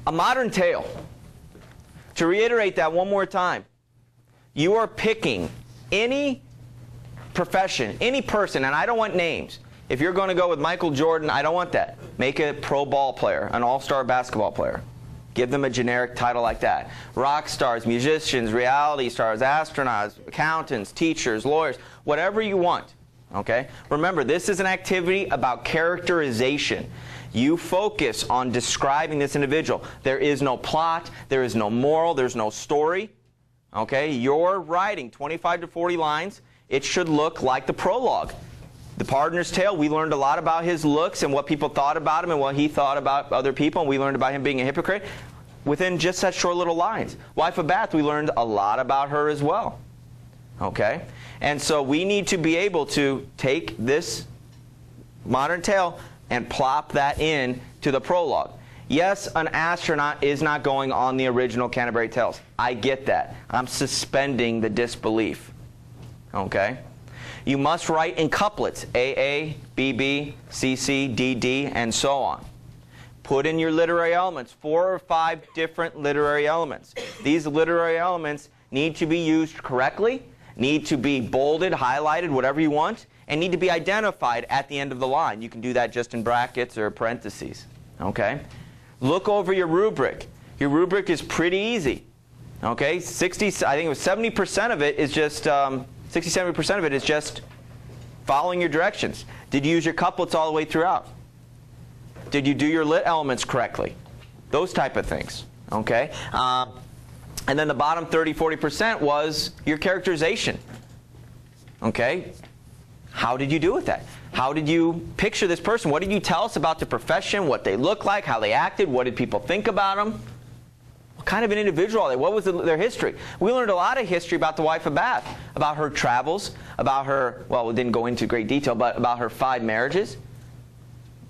A modern tale. To reiterate that one more time, you are picking any profession, any person, and I don't want names. If you're going to go with Michael Jordan, I don't want that. Make a pro ball player, an all-star basketball player. Give them a generic title like that. Rock stars, musicians, reality stars, astronauts, accountants, teachers, lawyers, whatever you want. Okay? Remember, this is an activity about characterization. You focus on describing this individual. There is no plot, there is no moral, there's no story. Okay? You're writing 25 to 40 lines. It should look like the prologue. The Pardoner's Tale, we learned a lot about his looks and what people thought about him and what he thought about other people, and we learned about him being a hypocrite within just such short little lines. Wife of Bath, we learned a lot about her as well. Okay? And so we need to be able to take this modern tale and plop that in to the prologue. Yes, an astronaut is not going on the original Canterbury Tales. I get that. I'm suspending the disbelief. Okay? You must write in couplets, AA, BB, CC, DD, and so on. Put in your literary elements, 4 or 5 different literary elements. These literary elements need to be used correctly, need to be bolded, highlighted, whatever you want, and need to be identified at the end of the line. You can do that just in brackets or parentheses. Okay? Look over your rubric. Your rubric is pretty easy. Okay? I think it was 70% of it is just 60-70% of it is just following your directions. Did you use your couplets all the way throughout? Did you do your lit elements correctly? Those type of things. Okay? And then the bottom 30-40% was your characterization. Okay? How did you do with that? How did you picture this person? What did you tell us about the profession, what they looked like, how they acted, what did people think about them? What kind of an individual are they? What was their history? We learned a lot of history about the wife of Bath, about her travels, about her, well, we didn't go into great detail, but about her 5 marriages.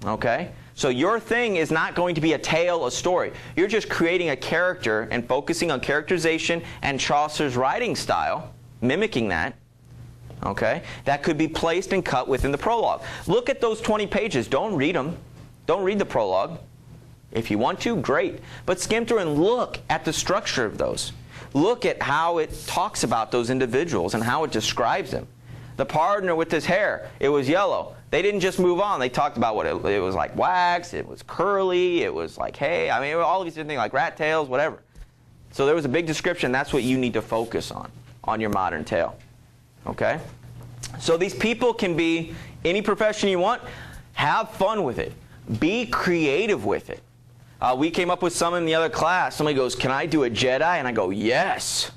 Okay? So your thing is not going to be a tale, a story. You're just creating a character and focusing on characterization and Chaucer's writing style, mimicking that. Okay? That could be placed and cut within the prologue. Look at those 20 pages. Don't read them. Don't read the prologue. If you want to, great. But skim through and look at the structure of those. Look at how it talks about those individuals and how it describes them. The pardoner with his hair, it was yellow. They didn't just move on. They talked about what it was like wax, it was curly, it was like hay. I mean, all these different things like rat tails, whatever. So there was a big description. That's what you need to focus on your modern tale. Okay? So these people can be any profession you want. Have fun with it. Be creative with it. We came up with some in the other class. Somebody goes, "Can I do a Jedi?" And I go, "Yes."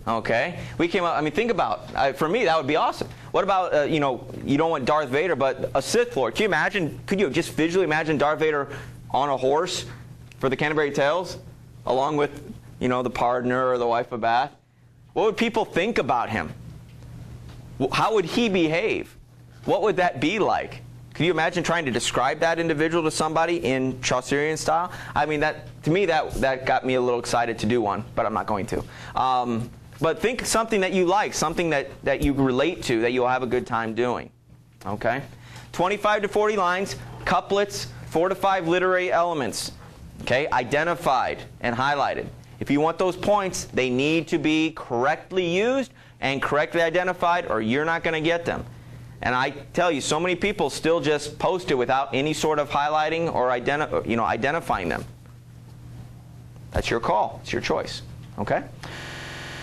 Okay? We came up, I mean, think about, for me, that would be awesome. What about, you know, you don't want Darth Vader, but a Sith Lord. Can you imagine, could you just visually imagine Darth Vader on a horse for the Canterbury Tales, along with, you know, the Pardoner or the Wife of Bath? What would people think about him? How would he behave? What would that be like? Can you imagine trying to describe that individual to somebody in Chaucerian style? I mean, to me, that got me a little excited to do one, but I'm not going to. But think something that you like, something that you relate to, that you'll have a good time doing. Okay? 25 to 40 lines, couplets, 4 to 5 literary elements. Okay? Identified and highlighted. If you want those points, they need to be correctly used and correctly identified, or you're not going to get them. And I tell you, so many people still just post it without any sort of highlighting or identifying them. That's your call. It's your choice. Okay?